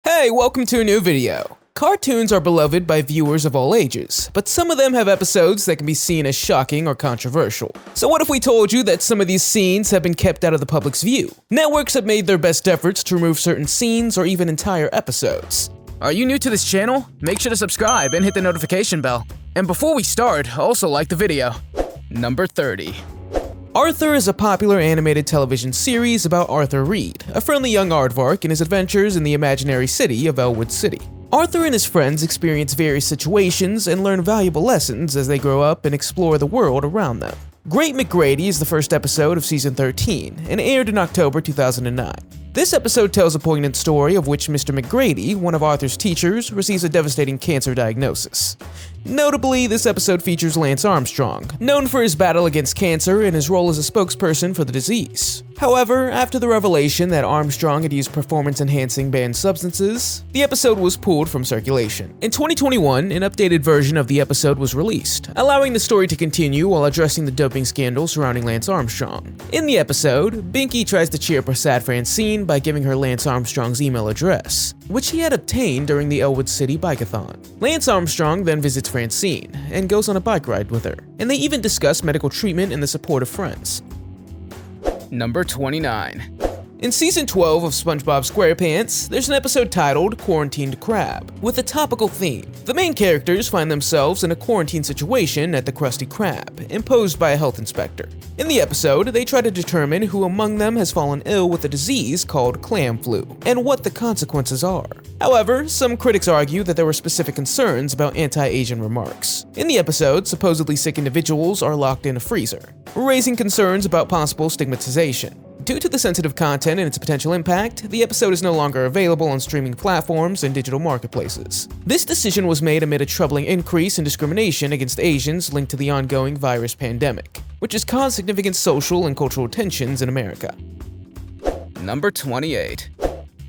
Hey, welcome to a new video. Cartoons are beloved by viewers of all ages, but some of them have episodes that can be seen as shocking or controversial. So what if we told you that some of these scenes have been kept out of the public's view? Networks have made their best efforts to remove certain scenes or even entire episodes. Are you new to this channel? Make sure to subscribe and hit the notification bell. And before we start, also like the video. Number 30. Arthur is a popular animated television series about Arthur Reed, a friendly young aardvark and his adventures in the imaginary city of Elwood City. Arthur and his friends experience various situations and learn valuable lessons as they grow up and explore the world around them. Great McGrady is the first episode of season 13 and aired in October 2009. This episode tells a poignant story of which Mr. McGrady, one of Arthur's teachers, receives a devastating cancer diagnosis. Notably, this episode features Lance Armstrong, known for his battle against cancer and his role as a spokesperson for the disease. However, after the revelation that Armstrong had used performance-enhancing banned substances, the episode was pulled from circulation. In 2021, an updated version of the episode was released, allowing the story to continue while addressing the doping scandal surrounding Lance Armstrong. In the episode, Binky tries to cheer up her sad Francine by giving her Lance Armstrong's email address, which he had obtained during the Elwood City Bike-a-thon. Lance Armstrong then visits Francine and goes on a bike ride with her, and they even discuss medical treatment and the support of friends. Number 29. In Season 12 of SpongeBob SquarePants, there's an episode titled Quarantined Crab, with a topical theme. The main characters find themselves in a quarantine situation at the Krusty Krab, imposed by a health inspector. In the episode, they try to determine who among them has fallen ill with a disease called clam flu, and what the consequences are. However, some critics argue that there were specific concerns about anti-Asian remarks. In the episode, supposedly sick individuals are locked in a freezer, raising concerns about possible stigmatization. Due to the sensitive content and its potential impact, the episode is no longer available on streaming platforms and digital marketplaces. This decision was made amid a troubling increase in discrimination against Asians linked to the ongoing virus pandemic, which has caused significant social and cultural tensions in America. Number 28.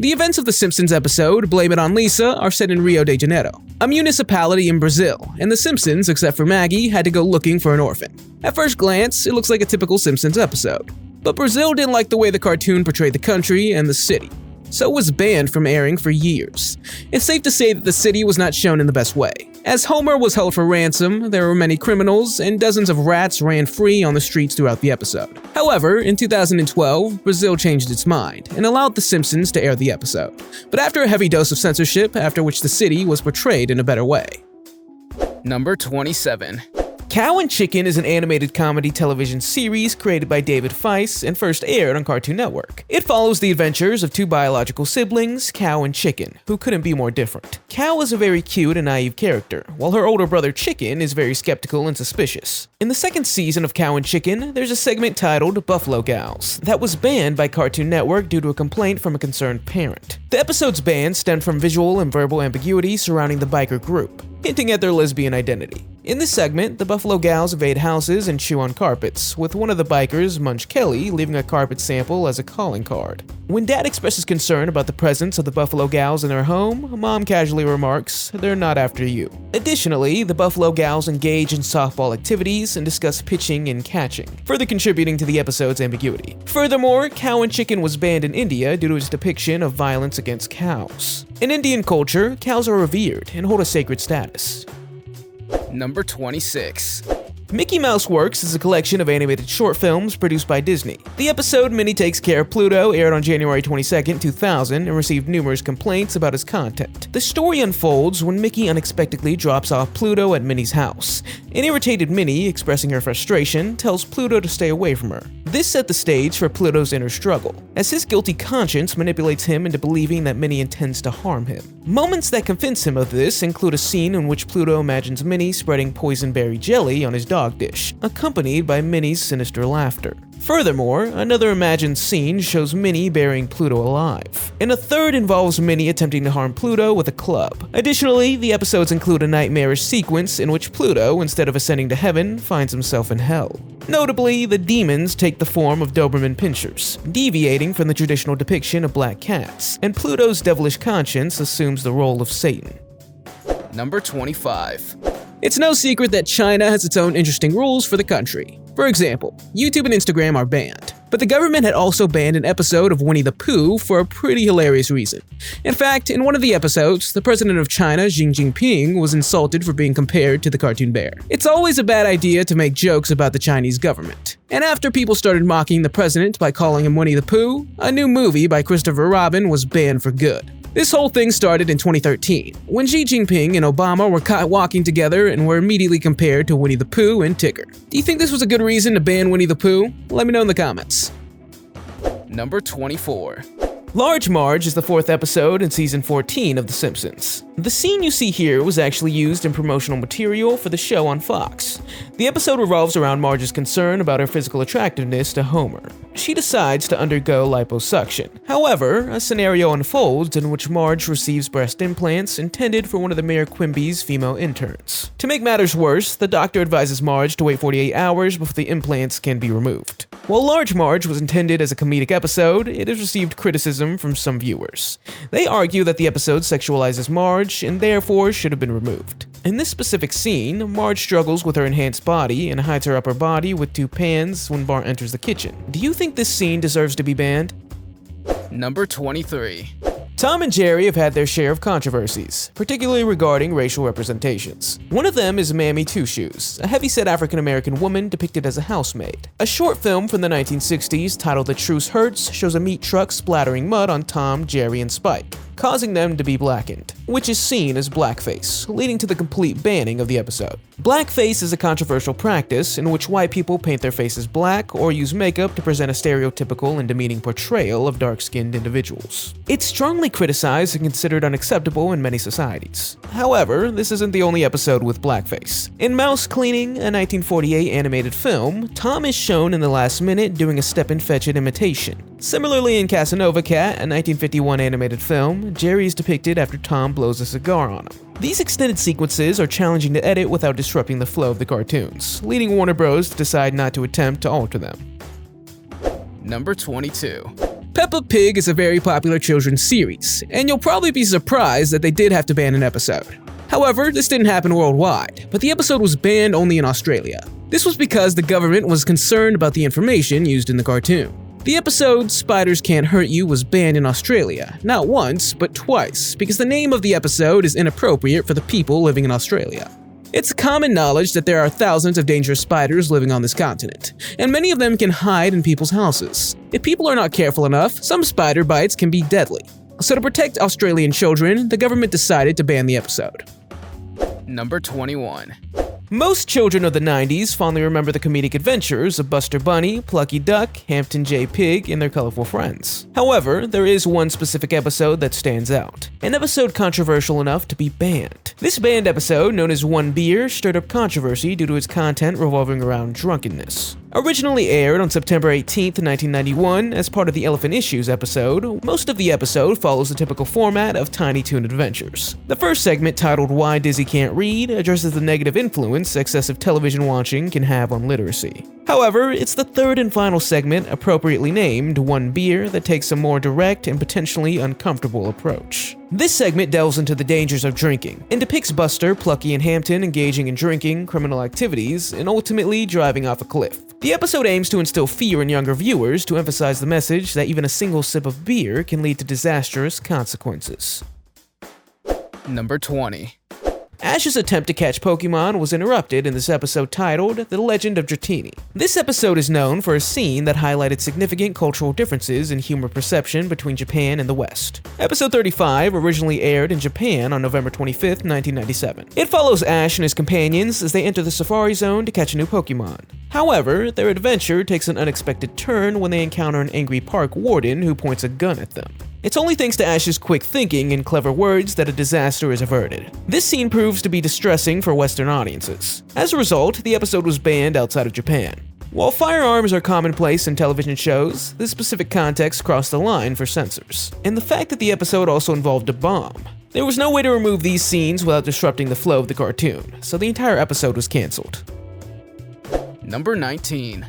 The events of The Simpsons episode Blame It on Lisa are set in Rio de Janeiro, a municipality in Brazil, and the Simpsons, except for Maggie, had to go looking for an orphan. At first glance, it looks like a typical Simpsons episode. But Brazil didn't like the way the cartoon portrayed the country and the city, so it was banned from airing for years. It's safe to say that the city was not shown in the best way. As Homer was held for ransom, there were many criminals, and dozens of rats ran free on the streets throughout the episode. However, in 2012, Brazil changed its mind and allowed The Simpsons to air the episode, but after a heavy dose of censorship, after which the city was portrayed in a better way. Number 27. Cow and Chicken is an animated comedy television series created by David Feiss and first aired on Cartoon Network. It follows the adventures of two biological siblings, Cow and Chicken, who couldn't be more different. Cow is a very cute and naive character, while her older brother Chicken is very skeptical and suspicious. In the second season of Cow and Chicken, there's a segment titled Buffalo Gals that was banned by Cartoon Network due to a complaint from a concerned parent. The episode's ban stemmed from visual and verbal ambiguity surrounding the biker group, hinting at their lesbian identity. In this segment, the Buffalo Gals evade houses and chew on carpets, with one of the bikers, Munch Kelly, leaving a carpet sample as a calling card. When Dad expresses concern about the presence of the Buffalo Gals in their home, Mom casually remarks, "They're not after you." Additionally, the Buffalo Gals engage in softball activities and discuss pitching and catching, further contributing to the episode's ambiguity. Furthermore, Cow and Chicken was banned in India due to its depiction of violence against cows. In Indian culture, cows are revered and hold a sacred status. Number 26. Mickey Mouse Works is a collection of animated short films produced by Disney. The episode Minnie Takes Care of Pluto aired on January 22, 2000 and received numerous complaints about its content. The story unfolds when Mickey unexpectedly drops off Pluto at Minnie's house. An irritated Minnie, expressing her frustration, tells Pluto to stay away from her. This set the stage for Pluto's inner struggle, as his guilty conscience manipulates him into believing that Minnie intends to harm him. Moments that convince him of this include a scene in which Pluto imagines Minnie spreading poison berry jelly on his dog dish, accompanied by Minnie's sinister laughter. Furthermore, another imagined scene shows Minnie burying Pluto alive, and a third involves Minnie attempting to harm Pluto with a club. Additionally, the episodes include a nightmarish sequence in which Pluto, instead of ascending to heaven, finds himself in hell. Notably, the demons take the form of Doberman Pinschers, deviating from the traditional depiction of black cats, and Pluto's devilish conscience assumes the role of Satan. Number 25. It's no secret that China has its own interesting rules for the country. For example, YouTube and Instagram are banned. But the government had also banned an episode of Winnie the Pooh for a pretty hilarious reason. In fact, in one of the episodes, the president of China, Xi Jinping, was insulted for being compared to the cartoon bear. It's always a bad idea to make jokes about the Chinese government. And after people started mocking the president by calling him Winnie the Pooh, a new movie by Christopher Robin was banned for good. This whole thing started in 2013, when Xi Jinping and Obama were caught walking together and were immediately compared to Winnie the Pooh and Tigger. Do you think this was a good reason to ban Winnie the Pooh? Let me know in the comments. Number 24. Large Marge is the fourth episode in season 14 of The Simpsons. The scene you see here was actually used in promotional material for the show on Fox. The episode revolves around Marge's concern about her physical attractiveness to Homer. She decides to undergo liposuction. However, a scenario unfolds in which Marge receives breast implants intended for one of the Mayor Quimby's female interns. To make matters worse, the doctor advises Marge to wait 48 hours before the implants can be removed. While Large Marge was intended as a comedic episode, it has received criticism from some viewers. They argue that the episode sexualizes Marge and therefore should have been removed. In this specific scene, Marge struggles with her enhanced body and hides her upper body with two pans when Bart enters the kitchen. Do you think this scene deserves to be banned? Number 23. Tom and Jerry have had their share of controversies, particularly regarding racial representations. One of them is Mammy Two Shoes, a heavyset African-American woman depicted as a housemaid. A short film from the 1960s titled The Truce Hurts shows a meat truck splattering mud on Tom, Jerry, and Spike, causing them to be blackened, which is seen as blackface, leading to the complete banning of the episode. Blackface is a controversial practice in which white people paint their faces black or use makeup to present a stereotypical and demeaning portrayal of dark-skinned individuals. It's strongly criticized and considered unacceptable in many societies. However, this isn't the only episode with blackface. In Mouse Cleaning, a 1948 animated film, Tom is shown in the last minute doing a Stepin Fetchit imitation. Similarly, in Casanova Cat, a 1951 animated film, Jerry is depicted after Tom blows a cigar on him. These extended sequences are challenging to edit without disrupting the flow of the cartoons, leading Warner Bros. To decide not to attempt to alter them. Number 22. Peppa Pig is a very popular children's series, and you'll probably be surprised that they did have to ban an episode. However, this didn't happen worldwide, but the episode was banned only in Australia. This was because the government was concerned about the information used in the cartoon. The episode Spiders Can't Hurt You was banned in Australia, not once, but twice, because the name of the episode is inappropriate for the people living in Australia. It's common knowledge that there are thousands of dangerous spiders living on this continent, and many of them can hide in people's houses. If people are not careful enough, some spider bites can be deadly. So to protect Australian children, the government decided to ban the episode. Number 21. Most children of the 90s fondly remember the comedic adventures of Buster Bunny, Plucky Duck, Hampton J. Pig, and their colorful friends. However, there is one specific episode that stands out, an episode controversial enough to be banned. This banned episode, known as One Beer, stirred up controversy due to its content revolving around drunkenness. Originally aired on September 18, 1991, as part of the Elephant Issues episode, most of the episode follows the typical format of Tiny Toon Adventures. The first segment, titled Why Dizzy Can't Read, addresses the negative influence excessive television watching can have on literacy. However, it's the third and final segment, appropriately named One Beer, that takes a more direct and potentially uncomfortable approach. This segment delves into the dangers of drinking and depicts Buster, Plucky, and Hampton engaging in drinking, criminal activities, and ultimately driving off a cliff. The episode aims to instill fear in younger viewers to emphasize the message that even a single sip of beer can lead to disastrous consequences. Number 20. Ash's attempt to catch Pokemon was interrupted in this episode titled The Legend of Dratini. This episode is known for a scene that highlighted significant cultural differences in humor perception between Japan and the West. Episode 35 originally aired in Japan on November 25, 1997. It follows Ash and his companions as they enter the Safari Zone to catch a new Pokemon. However, their adventure takes an unexpected turn when they encounter an angry park warden who points a gun at them. It's only thanks to Ash's quick thinking and clever words that a disaster is averted. This scene proves to be distressing for Western audiences. As a result, the episode was banned outside of Japan. While firearms are commonplace in television shows, this specific context crossed the line for censors. And the fact that the episode also involved a bomb. There was no way to remove these scenes without disrupting the flow of the cartoon, so the entire episode was cancelled. Number 19.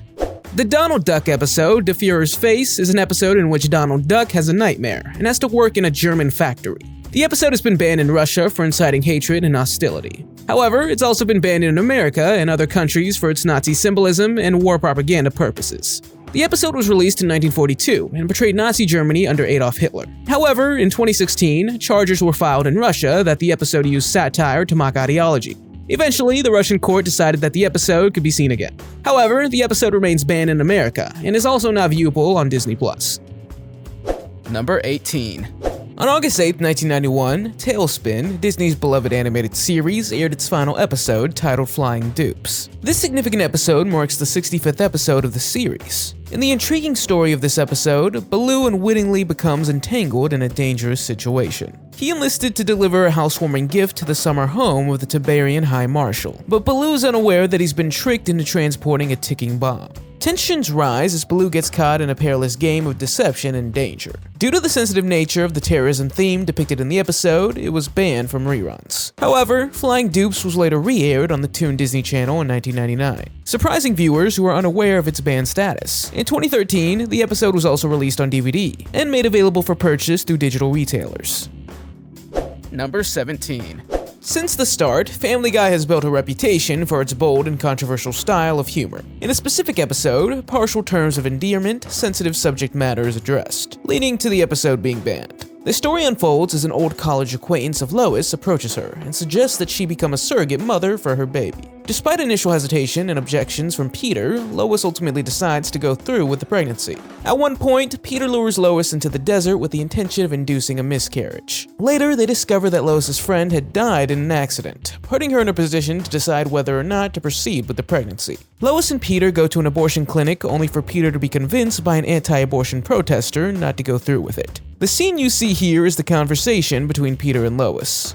The Donald Duck episode, Der Fuhrer's Face, is an episode in which Donald Duck has a nightmare and has to work in a German factory. The episode has been banned in Russia for inciting hatred and hostility. However, it's also been banned in America and other countries for its Nazi symbolism and war propaganda purposes. The episode was released in 1942 and portrayed Nazi Germany under Adolf Hitler. However, in 2016, charges were filed in Russia that the episode used satire to mock ideology. Eventually, the Russian court decided that the episode could be seen again. However, the episode remains banned in America and is also not viewable on Disney+. Number 18. On August 8, 1991, TaleSpin, Disney's beloved animated series, aired its final episode titled Flying Dupes. This significant episode marks the 65th episode of the series. In the intriguing story of this episode, Baloo unwittingly becomes entangled in a dangerous situation. He enlisted to deliver a housewarming gift to the summer home of the Tiberian High Marshal, but Baloo is unaware that he's been tricked into transporting a ticking bomb. Tensions rise as Baloo gets caught in a perilous game of deception and danger. Due to the sensitive nature of the terrorism theme depicted in the episode, it was banned from reruns. However, Flying Dupes was later re-aired on the Toon Disney Channel in 1999, surprising viewers who were unaware of its banned status. In 2013, the episode was also released on DVD and made available for purchase through digital retailers. Number 17. Since the start, Family Guy has built a reputation for its bold and controversial style of humor. In a specific episode, partial terms of endearment, sensitive subject matter is addressed, leading to the episode being banned. The story unfolds as an old college acquaintance of Lois approaches her and suggests that she become a surrogate mother for her baby. Despite initial hesitation and objections from Peter, Lois ultimately decides to go through with the pregnancy. At one point, Peter lures Lois into the desert with the intention of inducing a miscarriage. Later, they discover that Lois's friend had died in an accident, putting her in a position to decide whether or not to proceed with the pregnancy. Lois and Peter go to an abortion clinic only for Peter to be convinced by an anti-abortion protester not to go through with it. The scene you see here is the conversation between Peter and Lois.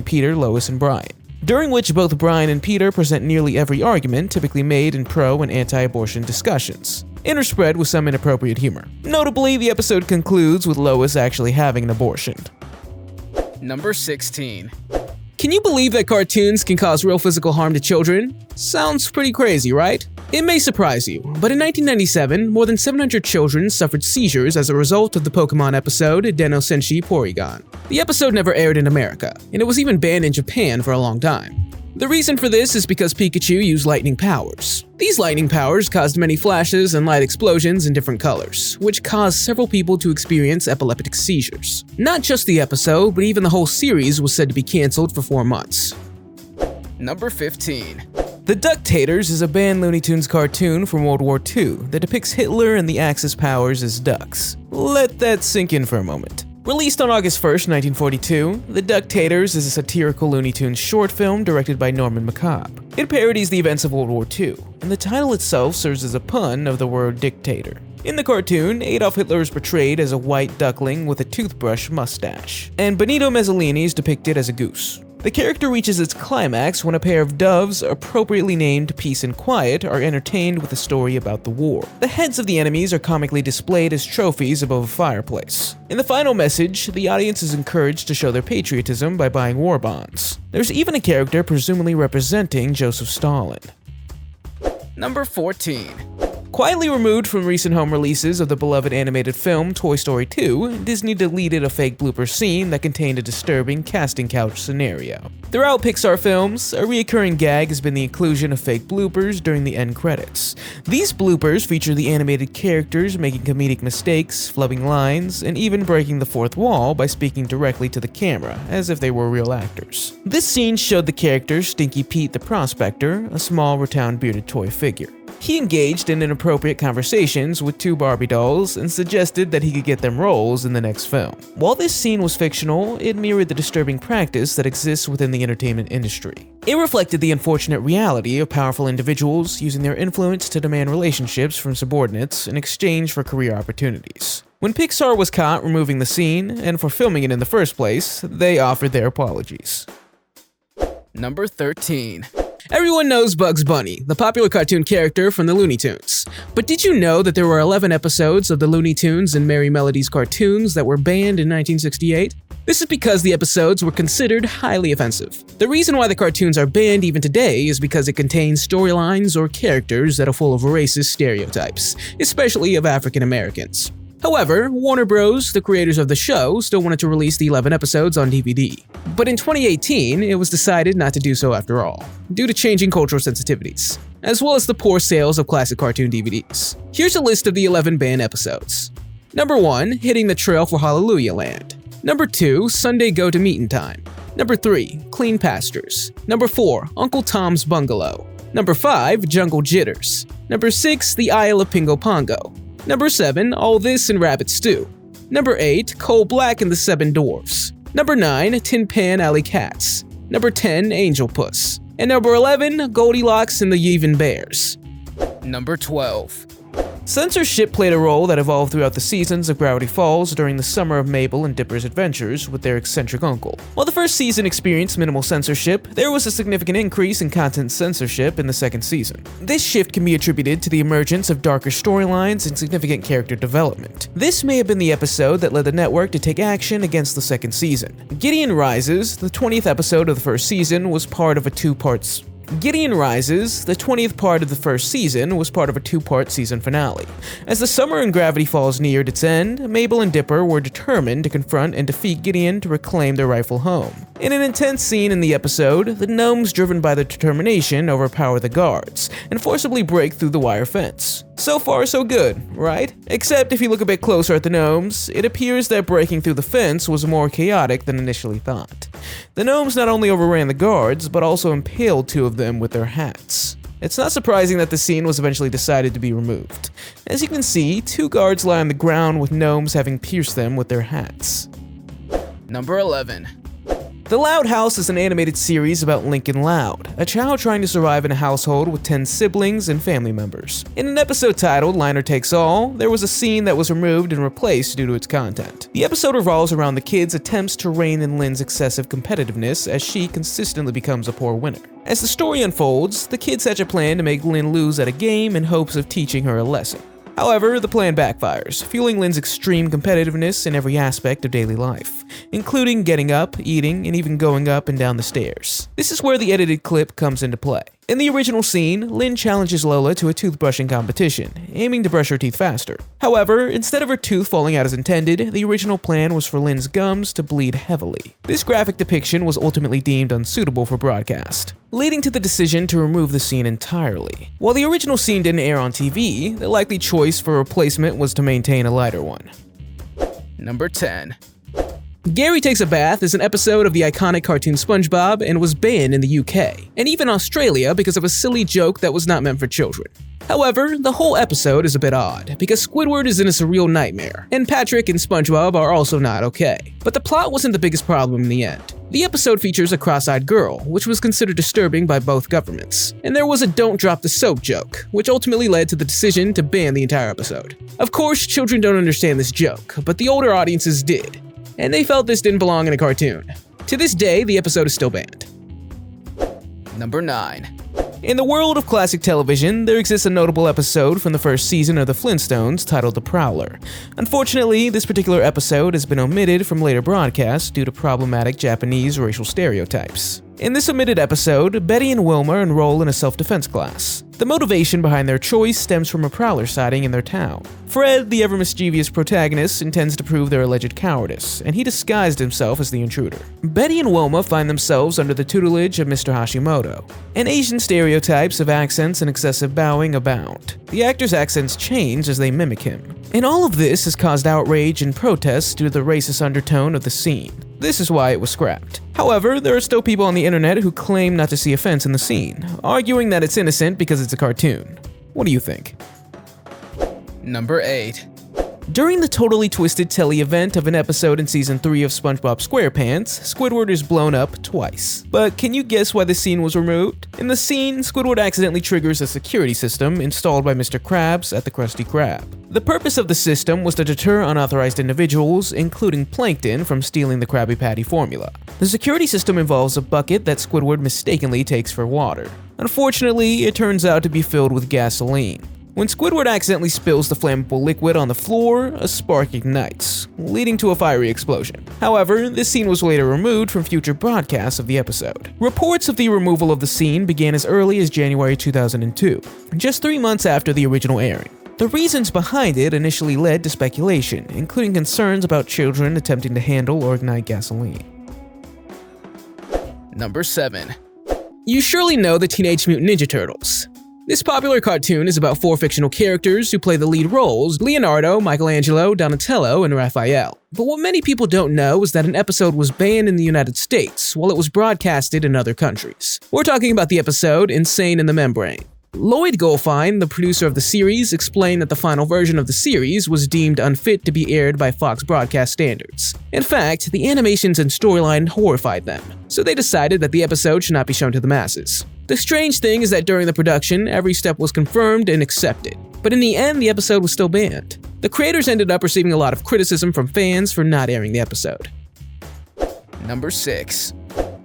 Peter, Lois, and Brian, during which both Brian and Peter present nearly every argument typically made in pro- and anti-abortion discussions, interspread with some inappropriate humor. Notably, the episode concludes with Lois actually having an abortion. Number 16. Can you believe that cartoons can cause real physical harm to children? Sounds pretty crazy, right? It may surprise you, but in 1997, more than 700 children suffered seizures as a result of the Pokemon episode Den-o Senshi Porygon. The episode never aired in America, and it was even banned in Japan for a long time. The reason for this is because Pikachu used lightning powers. These lightning powers caused many flashes and light explosions in different colors, which caused several people to experience epileptic seizures. Not just the episode, but even the whole series was said to be cancelled for 4 months. Number 15. The Ducktators is a banned Looney Tunes cartoon from World War II that depicts Hitler and the Axis powers as ducks. Let that sink in for a moment. Released on August 1st, 1942, The Ducktators is a satirical Looney Tunes short film directed by Norman McCobb. It parodies the events of World War II, and the title itself serves as a pun of the word dictator. In the cartoon, Adolf Hitler is portrayed as a white duckling with a toothbrush mustache, and Benito Mussolini is depicted as a goose. The character reaches its climax when a pair of doves, appropriately named Peace and Quiet, are entertained with a story about the war. The heads of the enemies are comically displayed as trophies above a fireplace. In the final message, the audience is encouraged to show their patriotism by buying war bonds. There's even a character presumably representing Joseph Stalin. Number 14. Quietly removed from recent home releases of the beloved animated film Toy Story 2, Disney deleted a fake blooper scene that contained a disturbing casting couch scenario. Throughout Pixar films, a recurring gag has been the inclusion of fake bloopers during the end credits. These bloopers feature the animated characters making comedic mistakes, flubbing lines, and even breaking the fourth wall by speaking directly to the camera, as if they were real actors. This scene showed the character Stinky Pete the Prospector, a small rattan bearded toy figure. He engaged in inappropriate conversations with 2 Barbie dolls and suggested that he could get them roles in the next film. While this scene was fictional, it mirrored the disturbing practice that exists within the entertainment industry. It reflected the unfortunate reality of powerful individuals using their influence to demand relationships from subordinates in exchange for career opportunities. When Pixar was caught removing the scene, and for filming it in the first place, they offered their apologies. Number 13. Everyone knows Bugs Bunny, the popular cartoon character from the Looney Tunes. But did you know that there were 11 episodes of the Looney Tunes and Merry Melodies cartoons that were banned in 1968? This is because the episodes were considered highly offensive. The reason why the cartoons are banned even today is because it contains storylines or characters that are full of racist stereotypes, especially of African Americans. However, Warner Bros., the creators of the show, still wanted to release the 11 episodes on DVD. But in 2018, it was decided not to do so after all, due to changing cultural sensitivities. as well as the poor sales of classic cartoon DVDs. Here's a list of the 11 banned episodes. Number 1, Hitting the Trail for Hallelujah Land. Number 2, Sunday Go to Meetin' Time. Number 3, Clean Pastures. Number 4, Uncle Tom's Bungalow. Number 5, Jungle Jitters. Number 6, The Isle of Pingo Pongo. Number 7, All This and Rabbit Stew. Number 8, Coal Black and the Seven Dwarfs. Number 9, Tin Pan Alley Cats. Number 10, Angel Puss. And number 11, Goldilocks and the Yevon Bears. Number 12. Censorship played a role that evolved throughout the seasons of Gravity Falls during the summer of Mabel and Dipper's adventures with their eccentric uncle. While the first season experienced minimal censorship, there was a significant increase in content censorship in the second season. This shift can be attributed to the emergence of darker storylines and significant character development. This may have been the episode that led the network to take action against the second season. Gideon Rises, the 20th episode of the first season, was part of a two-part Gideon Rises, the 20th part of the first season, was part of a two-part season finale. As the summer in Gravity Falls neared its end, Mabel and Dipper were determined to confront and defeat Gideon to reclaim their rightful home. In an intense scene in the episode, the gnomes, driven by their determination, overpower the guards and forcibly break through the wire fence. So far, so good, right? Except if you look a bit closer at the gnomes, it appears that breaking through the fence was more chaotic than initially thought. The gnomes not only overran the guards, but also impaled two of them with their hats. It's not surprising that the scene was eventually decided to be removed. As you can see, two guards lie on the ground with gnomes having pierced them with their hats. Number 11. The Loud House is an animated series about Lincoln Loud, a child trying to survive in a household with 10 siblings and family members. In an episode titled Liner Takes All, there was a scene that was removed and replaced due to its content. The episode revolves around the kids' attempts to rein in Lynn's excessive competitiveness as she consistently becomes a poor winner. As the story unfolds, the kids hatch a plan to make Lynn lose at a game in hopes of teaching her a lesson. However, the plan backfires, fueling Lynn's extreme competitiveness in every aspect of daily life, including getting up, eating, and even going up and down the stairs. This is where the edited clip comes into play. In the original scene, Lynn challenges Lola to a toothbrushing competition, aiming to brush her teeth faster. However, instead of her tooth falling out as intended, the original plan was for Lynn's gums to bleed heavily. This graphic depiction was ultimately deemed unsuitable for broadcast, leading to the decision to remove the scene entirely. While the original scene didn't air on TV, the likely choice for a replacement was to maintain a lighter one. Number 10. Gary Takes a Bath is an episode of the iconic cartoon SpongeBob and was banned in the UK, and even Australia because of a silly joke that was not meant for children. However, the whole episode is a bit odd, because Squidward is in a surreal nightmare, and Patrick and SpongeBob are also not okay. But the plot wasn't the biggest problem in the end. The episode features a cross-eyed girl, which was considered disturbing by both governments, and there was a "don't drop the soap" joke, which ultimately led to the decision to ban the entire episode. Of course, children don't understand this joke, but the older audiences did, and they felt this didn't belong in a cartoon. To this day, the episode is still banned. Number 9. In the world of classic television, there exists a notable episode from the first season of The Flintstones titled The Prowler. Unfortunately, this particular episode has been omitted from later broadcasts due to problematic Japanese racial stereotypes. In this omitted episode, Betty and Wilma enroll in a self-defense class. The motivation behind their choice stems from a prowler sighting in their town. Fred, the ever-mischievous protagonist, intends to prove their alleged cowardice, and he disguised himself as the intruder. Betty and Wilma find themselves under the tutelage of Mr. Hashimoto, and Asian stereotypes of accents and excessive bowing abound. The actors' accents change as they mimic him. And all of this has caused outrage and protests due to the racist undertone of the scene. This is why it was scrapped. However, there are still people on the internet who claim not to see offense in the scene, arguing that it's innocent because it's a cartoon. What do you think? Number 8. During the totally twisted telly event of an episode in Season 3 of SpongeBob SquarePants, Squidward is blown up twice. But can you guess why the scene was removed? In the scene, Squidward accidentally triggers a security system installed by Mr. Krabs at the Krusty Krab. The purpose of the system was to deter unauthorized individuals, including Plankton, from stealing the Krabby Patty formula. The security system involves a bucket that Squidward mistakenly takes for water. Unfortunately, it turns out to be filled with gasoline. When Squidward accidentally spills the flammable liquid on the floor, a spark ignites, leading to a fiery explosion. However, this scene was later removed from future broadcasts of the episode. Reports of the removal of the scene began as early as January 2002, just 3 months after the original airing. The reasons behind it initially led to speculation, including concerns about children attempting to handle or ignite gasoline. Number 7. You surely know the Teenage Mutant Ninja Turtles. This popular cartoon is about 4 fictional characters who play the lead roles: Leonardo, Michelangelo, Donatello, and Raphael. But what many people don't know is that an episode was banned in the United States while it was broadcasted in other countries. We're talking about the episode Insane in the Membrane. Lloyd Goldfine, the producer of the series, explained that the final version of the series was deemed unfit to be aired by Fox broadcast standards. In fact, the animations and storyline horrified them, so they decided that the episode should not be shown to the masses. The strange thing is that during the production, every step was confirmed and accepted, but in the end, the episode was still banned. The creators ended up receiving a lot of criticism from fans for not airing the episode. Number 6.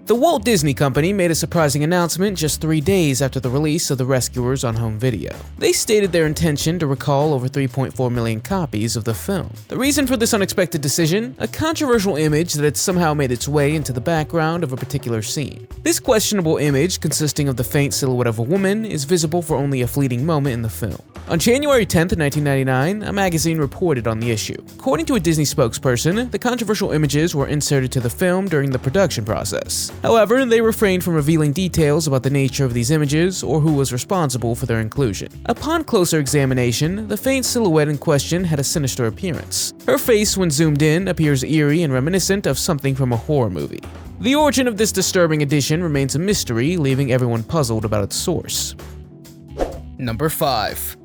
The Walt Disney Company made a surprising announcement just 3 days after the release of The Rescuers on home video. They stated their intention to recall over 3.4 million copies of the film. The reason for this unexpected decision? A controversial image that had somehow made its way into the background of a particular scene. This questionable image, consisting of the faint silhouette of a woman, is visible for only a fleeting moment in the film. On January 10, 1999, a magazine reported on the issue. According to a Disney spokesperson, the controversial images were inserted to the film during the production process. However, they refrained from revealing details about the nature of these images or who was responsible for their inclusion. Upon closer examination, the faint silhouette in question had a sinister appearance. Her face, when zoomed in, appears eerie and reminiscent of something from a horror movie. The origin of this disturbing addition remains a mystery, leaving everyone puzzled about its source. Number 5.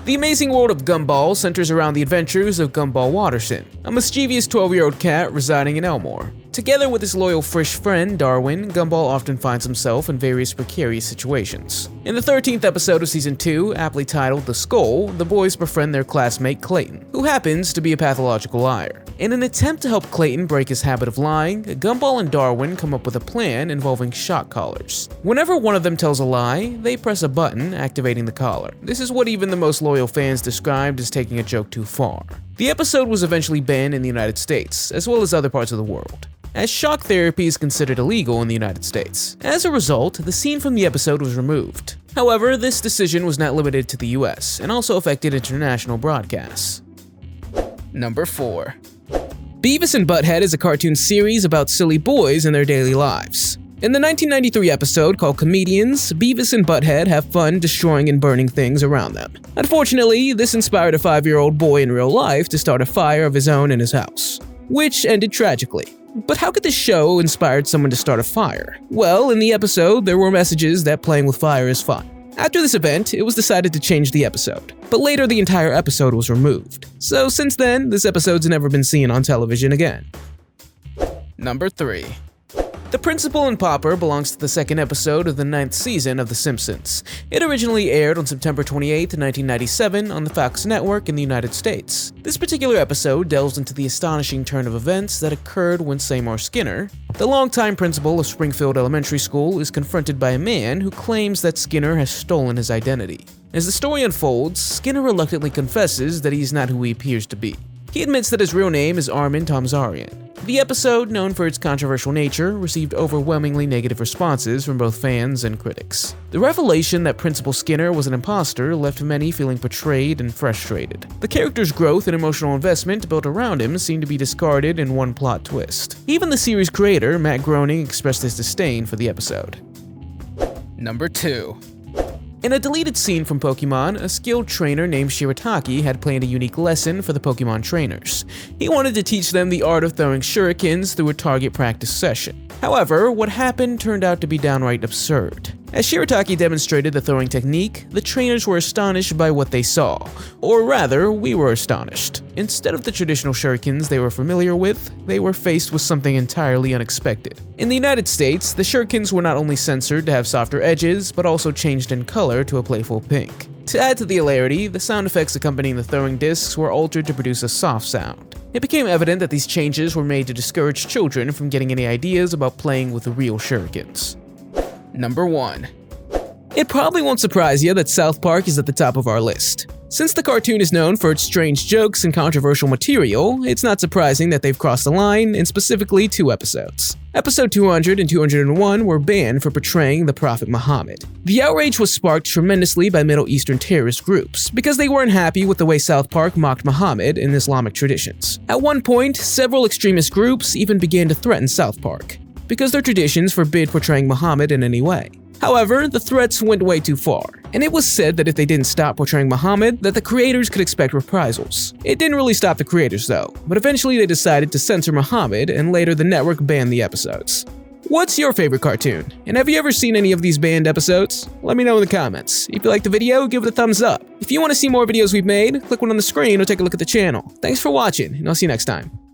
The Amazing World of Gumball centers around the adventures of Gumball Watterson, a mischievous 12-year-old cat residing in Elmore. Together with his loyal fish friend, Darwin, Gumball often finds himself in various precarious situations. In the 13th episode of Season 2, aptly titled The Skull, the boys befriend their classmate Clayton, who happens to be a pathological liar. In an attempt to help Clayton break his habit of lying, Gumball and Darwin come up with a plan involving shock collars. Whenever one of them tells a lie, they press a button, activating the collar. This is what even the most loyal fans described as taking a joke too far. The episode was eventually banned in the United States, as well as other parts of the world, as shock therapy is considered illegal in the United States. As a result, the scene from the episode was removed. However, this decision was not limited to the US, and also affected international broadcasts. Number 4. Beavis and Butt-Head is a cartoon series about silly boys and their daily lives. In the 1993 episode called Comedians, Beavis and Butt-Head have fun destroying and burning things around them. Unfortunately, this inspired a 5-year-old boy in real life to start a fire of his own in his house, which ended tragically. But how could this show inspire someone to start a fire? Well, in the episode, there were messages that playing with fire is fun. After this event, it was decided to change the episode, but later the entire episode was removed. So since then, this episode's never been seen on television again. Number 3. The Principal and Pauper belongs to the 2nd episode of the 9th season of The Simpsons. It originally aired on September 28, 1997 on the Fox network in the United States. This particular episode delves into the astonishing turn of events that occurred when Seymour Skinner, the longtime principal of Springfield Elementary School, is confronted by a man who claims that Skinner has stolen his identity. As the story unfolds, Skinner reluctantly confesses that he is not who he appears to be. He admits that his real name is Armin Tomzarian. The episode, known for its controversial nature, received overwhelmingly negative responses from both fans and critics. The revelation that Principal Skinner was an imposter left many feeling betrayed and frustrated. The character's growth and emotional investment built around him seemed to be discarded in one plot twist. Even the series creator, Matt Groening, expressed his disdain for the episode. Number 2. In a deleted scene from Pokemon, a skilled trainer named Shirataki had planned a unique lesson for the Pokemon trainers. He wanted to teach them the art of throwing shurikens through a target practice session. However, what happened turned out to be downright absurd. As Shirataki demonstrated the throwing technique, the trainers were astonished by what they saw. Or rather, we were astonished. Instead of the traditional shurikens they were familiar with, they were faced with something entirely unexpected. In the United States, the shurikens were not only censored to have softer edges, but also changed in color to a playful pink. To add to the hilarity, the sound effects accompanying the throwing discs were altered to produce a soft sound. It became evident that these changes were made to discourage children from getting any ideas about playing with real shurikens. Number 1. It probably won't surprise you that South Park is at the top of our list. Since the cartoon is known for its strange jokes and controversial material, it's not surprising that they've crossed the line in specifically 2 episodes. Episode 200 and 201 were banned for portraying the Prophet Muhammad. The outrage was sparked tremendously by Middle Eastern terrorist groups, because they weren't happy with the way South Park mocked Muhammad in Islamic traditions. At one point, several extremist groups even began to threaten South Park, because their traditions forbid portraying Muhammad in any way. However, the threats went way too far, and it was said that if they didn't stop portraying Muhammad, that the creators could expect reprisals. It didn't really stop the creators though, but eventually they decided to censor Muhammad, and later the network banned the episodes. What's your favorite cartoon? And have you ever seen any of these banned episodes? Let me know in the comments. If you liked the video, give it a thumbs up. If you want to see more videos we've made, click one on the screen or take a look at the channel. Thanks for watching, and I'll see you next time.